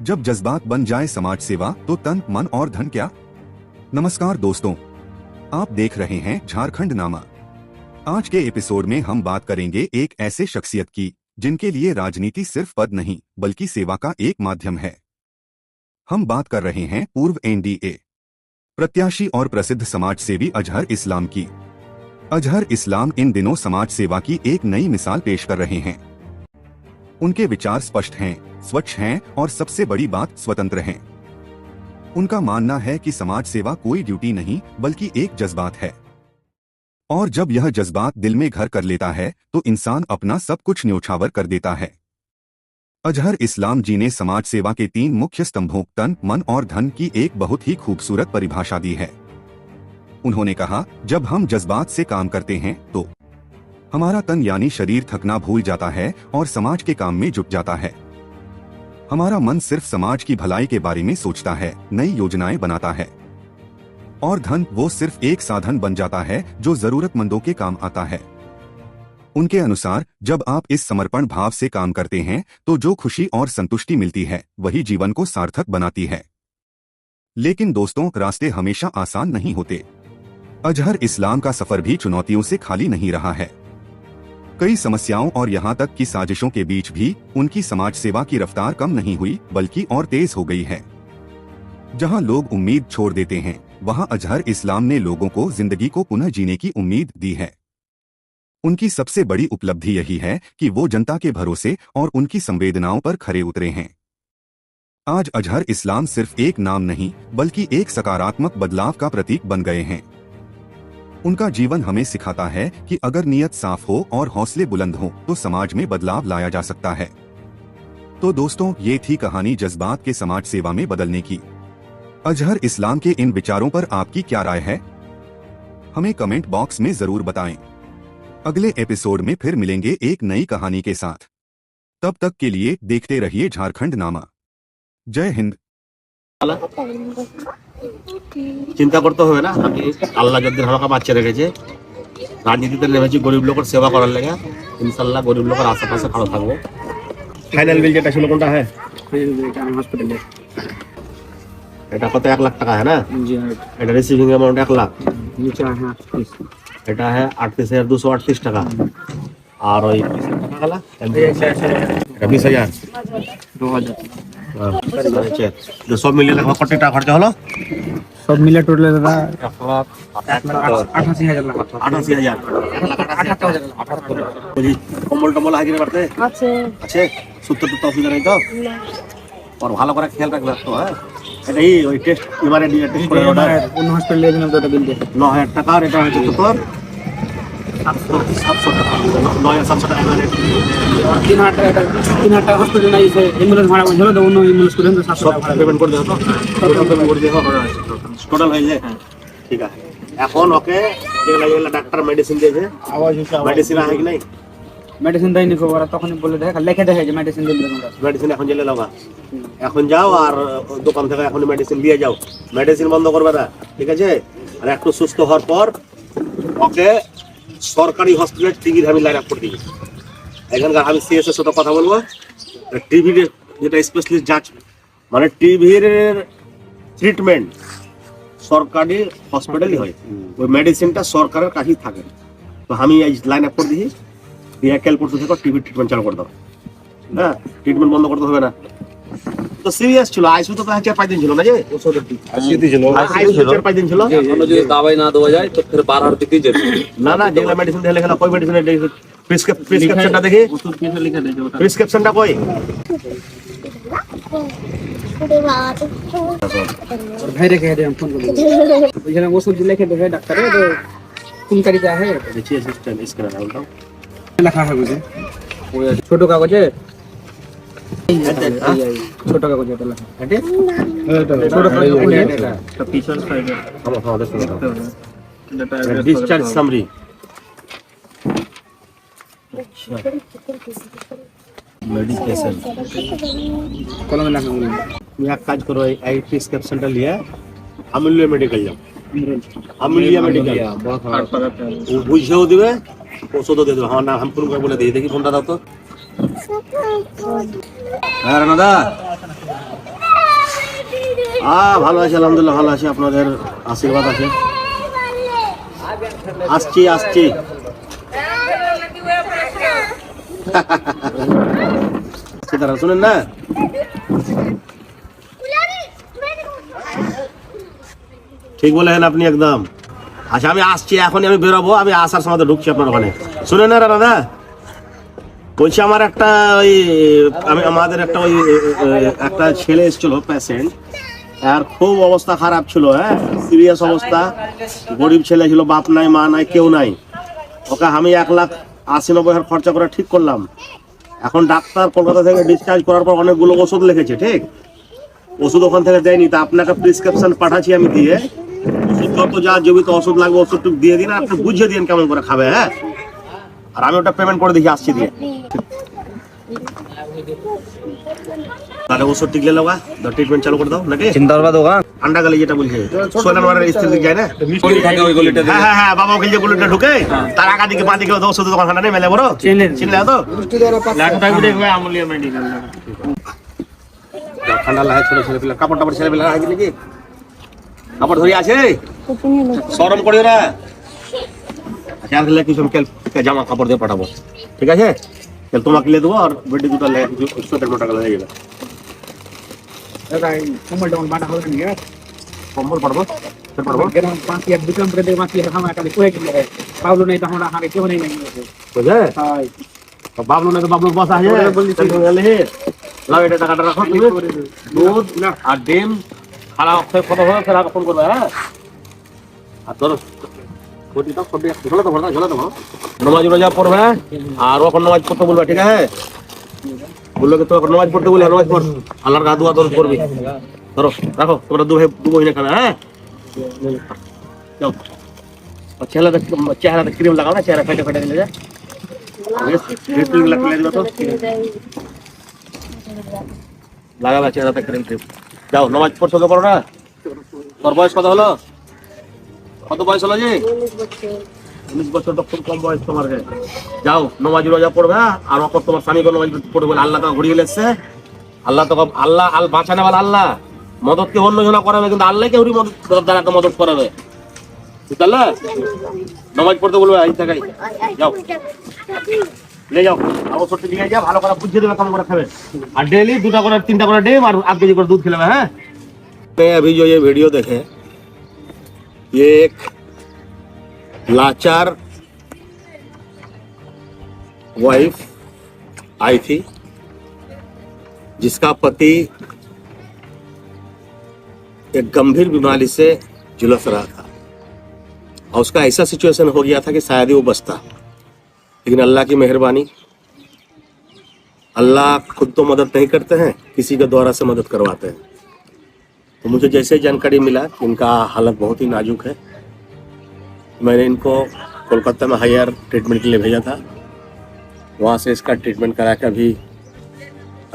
जब जज्बात बन जाए समाज सेवा तो तन मन और धन क्या। नमस्कार दोस्तों, आप देख रहे हैं झारखंड नामा। आज के एपिसोड में हम बात करेंगे एक ऐसे शख्सियत की जिनके लिए राजनीति सिर्फ पद नहीं बल्कि सेवा का एक माध्यम है। हम बात कर रहे हैं पूर्व एनडीए प्रत्याशी और प्रसिद्ध समाज सेवी अजहर इस्लाम की। अजहर इस्लाम इन दिनों समाज सेवा की एक नई मिसाल पेश कर रहे हैं। उनके विचार स्पष्ट हैं, स्वच्छ हैं और सबसे बड़ी बात स्वतंत्र हैं। उनका मानना है कि समाज सेवा कोई ड्यूटी नहीं बल्कि एक जज्बात है, और जब यह जज्बात दिल में घर कर लेता है तो इंसान अपना सब कुछ न्योछावर कर देता है। अजहर इस्लाम जी ने समाज सेवा के 3 मुख्य स्तंभों तन, मन और धन की एक बहुत ही खूबसूरत परिभाषा दी है। उन्होंने कहा, जब हम जज्बात से काम करते हैं तो हमारा तन यानी शरीर थकना भूल जाता है और समाज के काम में जुट जाता है। हमारा मन सिर्फ समाज की भलाई के बारे में सोचता है, नई योजनाएं बनाता है। और धन वो सिर्फ एक साधन बन जाता है जो जरूरतमंदों के काम आता है। उनके अनुसार जब आप इस समर्पण भाव से काम करते हैं तो जो खुशी और संतुष्टि मिलती है वही जीवन को सार्थक बनाती है। लेकिन दोस्तों, रास्ते हमेशा आसान नहीं होते। अजहर इस्लाम का सफर भी चुनौतियों से खाली नहीं रहा है। कई समस्याओं और यहाँ तक की साजिशों के बीच भी उनकी समाज सेवा की रफ्तार कम नहीं हुई बल्कि और तेज हो गई है। जहाँ लोग उम्मीद छोड़ देते हैं वहाँ अजहर इस्लाम ने लोगों को जिंदगी को पुनः जीने की उम्मीद दी है। उनकी सबसे बड़ी उपलब्धि यही है कि वो जनता के भरोसे और उनकी संवेदनाओं पर खरे उतरे हैं। आज अजहर इस्लाम सिर्फ एक नाम नहीं बल्कि एक सकारात्मक बदलाव का प्रतीक बन गए हैं। उनका जीवन हमें सिखाता है कि अगर नीयत साफ हो और हौसले बुलंद हो तो समाज में बदलाव लाया जा सकता है। तो दोस्तों, ये थी कहानी जज्बात के समाज सेवा में बदलने की। अजहर इस्लाम के इन विचारों पर आपकी क्या राय है, हमें कमेंट बॉक्स में जरूर बताएं। अगले एपिसोड में फिर मिलेंगे एक नई कहानी के साथ। तब तक के लिए देखते रहिए झारखंड नामा। जय हिंद। চিন্তা করতে হবে না, আমি আল্লাহ যদি আমাকে বাঁচিয়ে রেখেছে, রাজনীতিতে নেমেছি গরিব লোকের সেবা করার লেগে। ইনশাল্লাহ গরিব লোকের আশেপাশে ভালো থাকবো। ফাইনাল বিল যেটা ছিল কোনটা? হ্যাঁ, হসপিটালে এটা কত? 1 লাখ টাকা। হ্যাঁ না, এটা রিসিভিং অ্যামাউন্ট 1 লাখ। এটা হ্যাঁ 38,238 টাকা। আর ওই টাকা গেল এটা 20,000 2000। সব মিলিয়ে দেখো কত টাকা খরচা হলো। সব মিলে টোটাল দাদা 1,88,000। কম্বল টম্বল হাজিরে বাড়তে আছে? সূত্র তো অসুবিধা নেই তো? আর ভালো করে খেয়াল রাখবে তো। হ্যাঁ, এটা ওই টেস্ট এবারে টেস্ট করে অন্য হসপিটালে দিলাম তো বিল দিয়ে 9,000 টাকা। আর এটা হচ্ছে তোর 700 টাকা। 9,700 টাকা। 3,000 টাকা হসপিটাল নাই, অ্যাম্বুলেন্স ভাড়া বলছিল তো, অন্য অ্যাম্বুলেন্স করে তো 700 টাকা পেমেন্ট করে দেবো তো। পেমেন্ট করে দেবো টোটাল হয়ে যায়। ঠিক আছে, এখন ওকে যেগুলো ডাক্তার মেডিসিন দিয়েছে, মেডিসিন আছে কি নাই? মেডিসিন দেয়নি, খবর তখনই বলে দেখে লেখে দেখে যে মেডিসিন দিন। মেডিসিন এখন জেলে লাগা। এখন যাও আর দোকান থেকে এখন মেডিসিন দিয়ে যাও। মেডিসিন বন্ধ করবে না, ঠিক আছে? আর একটু সুস্থ হওয়ার পর ওকে সরকারি হসপিটাল টিভির আমি লাইন আপ করে দিই। এখানকার আমি সিএসএর সাথে কথা বলবো। টিভির যেটা স্পেশালিস্ট যাচ, মানে টিভির ট্রিটমেন্ট সরকারি হসপিটালই হয়। ওই মেডিসিনটা সরকারের কাছেই থাকে। তো আমি এই লাইন আপ করে দিই, দিয়ে কাল পরশু থেকে টিভির ট্রিটমেন্ট চালু করে দাও। হ্যাঁ, ট্রিটমেন্ট বন্ধ করতে হবে না। তো সিরিয়াস ছিল, আইসিইউ তো 4-5 দিন ছিল না? যে আইসিইউ ছিল 4-5 দিন ছিল। এখনো যদি দাওয়াই না দেওয়া যায় তো ফির 12 দিকেই যাবে। না না, যেগুলো মেডিসিন দিলে গেল কই মেডিসিন প্রেসক্রিপশনটা দেখি। প্রেসক্রিপশনটা কই? ভাই রেখে দিলাম, ফোন করে ওইখানে ওষুধ লিখে দেবে ডাক্তারে, তো কোন তারিখে আছে देखिए सिस्टम इसका नाम লেখা হবে যে ওই ছোট কাগজে, ছোট কাগজে এটা লেখা। ছোট কাগজে এটা তো পিছন সাইডে डिस्चार्ज समरी। मेडिकेशन কলমে লেখা বলুন। তুমি এক কাজ করো, এই প্রেসক্রিপশনটা নিয়ে আমূল্য মেডিকেল যাও। আমূল্য মেডিকেল ও বুঝেও দিবে, ওষুধও দিয়ে দেবে। আমার নাম হামপুর বলে দিয়ে দেখি, ফোনটা দাও তো। হ্যাঁ রানাদা, ভালো আছি আলহামদুলিল্লাহ, ভালো আছি, আপনাদের আশীর্বাদ আছে। আসছি আসছি দাঁড়া, শুনেন না, ঠিক বলেন আপনি একদম। আচ্ছা আমি আসছি, এখনই আমি বেরোবো, আমি আসার সময় তো ঢুকছি আপনার ওখানে। শুনেন না দাদা, বলছি আমার একটা ওই আমাদের একটা ওই একটা ছেলে এসেছিল পেশেন্ট, আর খুব অবস্থা খারাপ ছিল, হ্যাঁ সিরিয়াস অবস্থা, গরিব ছেলে ছিল, বাপ নাই মা নাই কেউ নাই। ওকে আমি 1,80,90,000 খরচা করে ঠিক করলাম। এখন ডাক্তার কলকাতা থেকে ডিসচার্জ করার পর অনেকগুলো ওষুধ লিখেছে, ঠিক ওষুধ ওখান থেকে দেয়নি, তা আপনাকে প্রেসক্রিপশন পাঠাচ্ছি আমি দিয়ে, ওষুধ যত যা জীবিত ওষুধ লাগবে ওষুধটুকু দিয়ে দিন, আপনি বুঝিয়ে দিন কেমন করে খাবে, হ্যাঁ আর আমি ওটা পেমেন্ট করে দেখি আসছি দিয়ে। তাহলে ওষুধ টিকলে লগা ট্রিটমেন্ট চালু করে দাও নাকি? চিন্তা করবা দোকান ঠান্ডা গেলে যেটা বলছে সোনার স্ত্রী দিকে যায় না, গলি থাকে ওই গলিটা হ্যাঁ হ্যাঁ হ্যাঁ, বাবা ওখানে যে গলিটা ঢুকে তার আগা দিকে বাঁ দিকে ওষুধ দোকান খানা নেই মেলে বড়, চিনলে তো ঠান্ডা লাগে। ছোট ছেলে পেলে কাপড় টাপড় ছেলে পেলে আছে নাকি? কাপড় ধরে আছে, সরম করিও না। কিছু জামা কাপড় দিয়ে পাঠাবো, ঠিক আছে? তোমাকে লিয়ে দেবো আর বেডি দুটো সোয়েটার মোটা গেলে হয়ে যাবে। কম্বল টম্বল বাটা হবে না, কম্বল পারবো পারবো বাকি আর দুটো করে দেবে, বাকি আমার কাছে কয়ে গেলে পাবলো নেই, তখন আমাকে কেউ নেই বুঝলে? বাবলু না তো বাবলুর বস আছে, লাও এটা টাকাটা রাখো, তুমি দুধ আর ডিম খালা কত হবে ফের ফোন করবে, হ্যাঁ আর ধরো নমাজ রোজা পড়বে আর ওখন নমাজ পড়তে বলবে, ঠিক আছে? বললো তো নমাজ পড়তে বলে নমাজ পড়, আল্লাহর গা দুয়া দরদ করবি। ধরো রাখো তোমরা দু বহিনে খানা, হ্যাঁ যাও। চেহারাতে ক্রিম লাগাও না, চেহারা ফেটে ফেটে দিলে যা লাগাবে চেহারাতে ক্রিম ট্রিম। যাও নমাজ পড়ছো তো পড়ো না। তোর বয়স কত হলো? কত বয়স হলো জি? 19 বছর তো খুব কম বয়স তোমার। যাও নমাজ রোজা পড়বে আর অপর তোমার স্বামীকে নমাজ পড়বে বলে আল্লাহ তো ঘুরিয়ে এসছে। আল্লাহ তো আল্লাহ আল বাঁচানে বলে আল্লাহ মদত কে অন্য জনা করাবে, কিন্তু আল্লাহকে উনি মদত দ্বারা মদত করাবে, বুঝলে? নমাজ পড়তে বলবে এই জায়গায় যাও, ले जाओ আর ওষুধটা নিয়ে যাও, ভালো করে বুঝিয়ে দেবে কেমন করে খাবে। আর ডেইলি 2টা করে 3টা করে ডিম আর 8 কেজি করে दूध खिलावे, हैं? मैं अभी जो ये वीडियो देखे, ये एक लाचार वाइफ आई थी जिसका पति एक गंभीर बीमारी से झुलस रहा था और उसका ऐसा सिचुएशन हो गया था कि शायद ही वो बचता, लेकिन अल्लाह की मेहरबानी, अल्लाह खुद तो मदद नहीं करते हैं, किसी के द्वारा से मदद करवाते हैं। तो मुझे जैसे जानकारी मिला कि इनका हालत बहुत ही नाजुक है, मैंने इनको कोलकाता में हायर ट्रीटमेंट के लिए भेजा था। वहाँ से इसका ट्रीटमेंट करा कर भी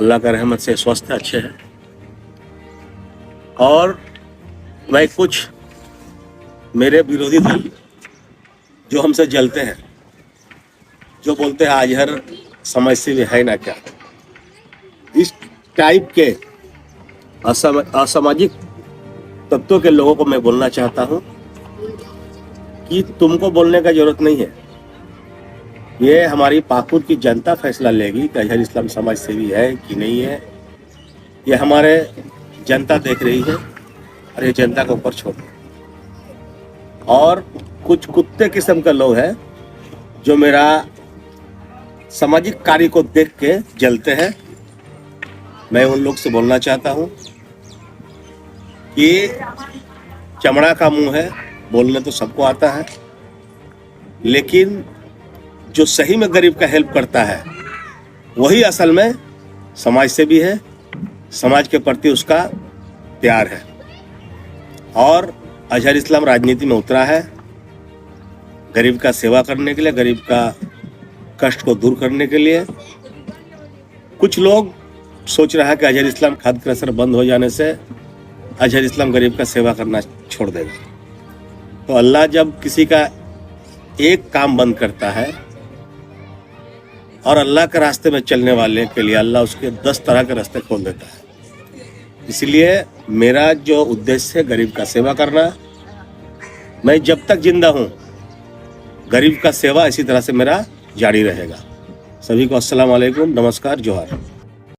अल्लाह का रहमत से स्वस्थ है, अच्छे हैं। और मैं कुछ मेरे विरोधी दल जो हमसे जलते हैं, जो बोलते हैं आज हर समाज से भी है ना क्या, इस टाइप के असामाजिक तत्वों के लोगों को मैं बोलना चाहता हूं कि तुमको बोलने का जरूरत नहीं है। ये हमारी पाकुर की जनता फैसला लेगी कि अजहर इस्लाम समाज सेवी है कि नहीं है। ये हमारे जनता देख रही है और ये जनता के ऊपर छोड़। और कुछ कुत्ते किस्म के लोग हैं जो मेरा सामाजिक कार्य को देख के जलते हैं। मैं उन लोग से बोलना चाहता हूं कि चमड़ा का मुंह है, बोलने तो सबको आता है, लेकिन जो सही में गरीब का हेल्प करता है वही असल में समाज से भी है, समाज के प्रति उसका प्यार है। और अजहर इस्लाम राजनीति में उतरा है गरीब का सेवा करने के लिए, गरीब का कष्ट को दूर करने के लिए। कुछ लोग सोच रहा है कि अजहर इस्लाम खाद क्रशर बंद हो जाने से अजहर इस्लाम गरीब का सेवा करना छोड़ देगा। तो अल्लाह जब किसी का एक काम बंद करता है और अल्लाह के रास्ते में चलने वाले के लिए अल्लाह उसके 10 तरह के रास्ते खोल देता है। इसलिए मेरा जो उद्देश्य है गरीब का सेवा करना, मैं जब तक जिंदा हूँ गरीब का सेवा इसी तरह से मेरा जारी रहेगा। सभी को अस्सलाम वालेकुम, नमस्कार, जोहार।